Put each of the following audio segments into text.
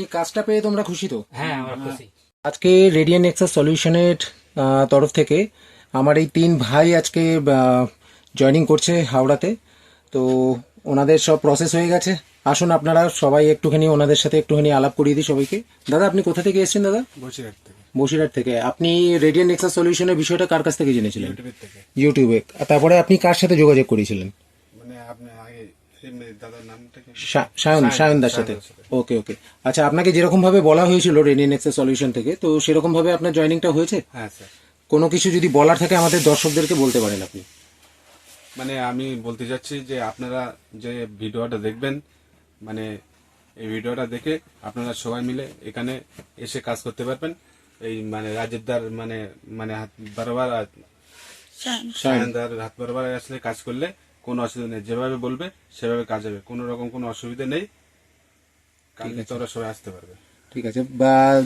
এই কাজটা পেয়ে তোমরা খুশি তো? হ্যাঁ আমরা খুশি। আজকে রেডিয়েন্ট নেক্সাস সলিউশনের তরফ থেকে আমার এই 3 ভাই আজকে জয়েনিং করছে হাওড়াতে। তো ওনাদের সব প্রসেস হয়ে গেছে। আসুন আপনারা সবাই একটুখানি ওনাদের সাথে একটুখানি আলাপ করিয়ে দিই সবাইকে। দাদা আপনি কোথা থেকে এসেছেন দাদা? বসিরহাট থেকে। বসিরহাট থেকে। আপনি রেডিয়েন্ট নেক্সাস সলিউশনের বিষয়টা কার কাছ থেকে জেনেছিলেন? ইউটিউবের থেকে। ইউটিউবে। তারপরে আপনি কার সাথে যোগাযোগ করেছিলেন? মানে আপনি আগে দাদার নামটা কি? সায়নদার সাথে। ওকে ওকে। আচ্ছা, আপনাকে যেরকম ভাবে বলা হয়েছিল রেডিয়েন্ট নেক্সাস সলিউশন থেকে, তো সেরকম ভাবে আপনার জয়েনিংটা হয়েছে? হ্যাঁ স্যার। কোনো কিছু যদি বলার থাকে আমাদের দর্শকদেরকে বলতে পারেন আপনি। মানে আমি বলতে চাচ্ছি যে আপনারা যে ভিডিওটা দেখবেন, মানে এই ভিডিওটা দেখে আপনারা সবাই মিলে এখানে এসে কাজ করতে পারবেন। এই মানে রাজেরদার মানে মানে হাত বারবার সায়নদার হাত বারবার আসলে কাজ করলে কোনো অসুবিধা নেই। যেভাবে বলবে সেভাবে কাজ হবে, কোনো রকম কোনো অসুবিধা নেই। কালকে তোরা সবাই আসতে পারবে। ठीक है।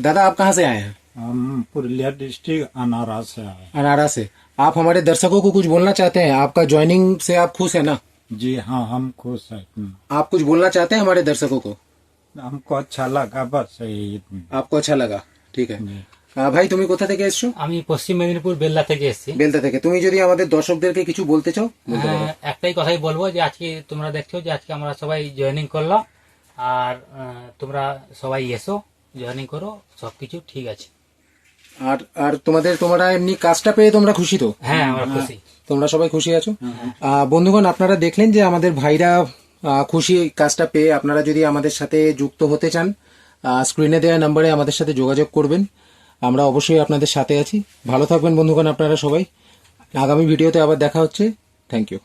दादा आप कहाँ से आए हैं? हम पुरुलिया डिस्ट्रिक्ट अनारा से आए। अनारा से। आप हमारे दर्शकों को कुछ बोलना चाहते हैं? आपका ज्वाइनिंग से आप खुश है ना? जी हाँ, हम खुश हैं। आप कुछ बोलना चाहते हैं हमारे दर्शकों को? हमको अच्छा लगा, बस यही। आपको अच्छा लगा? ठीक है। ভাই তুমি কোথা থেকে এসছো? আমি পশ্চিম মেদিনীপুর বেল্লা থেকে এসেছি। বেলদা থেকে। তুমি যদি আমাদের দর্শকদেরকে কিছু বলতে চাও বলতে পারো। একটাই কথাই বলবো যে আজকে তোমরা দেখছো যে আজকে আমরা সবাই জয়েনিং করলাম, আর তোমরা সবাই এসো, জয়েনিং করো, সবকিছু ঠিক আছে। আর আর তোমরা এমনি কাজটা পেয়ে তোমরা খুশি তো? হ্যাঁ আমরা খুশি। তোমরা সবাই খুশি আছো? বন্ধুগণ, আপনারা দেখলেন যে আমাদের ভাইরা খুশি এই কাজটা পেয়ে। আপনারা যদি আমাদের সাথে যুক্ত হতে চান, স্ক্রিনে দেওয়া নম্বরে আমাদের সাথে যোগাযোগ করবেন। আমরা অবশ্যই আপনাদের সাথে আছি। ভালো থাকবেন বন্ধুগণ আপনারা সবাই। আগামী ভিডিওতে আবার দেখা হচ্ছে। Thank you.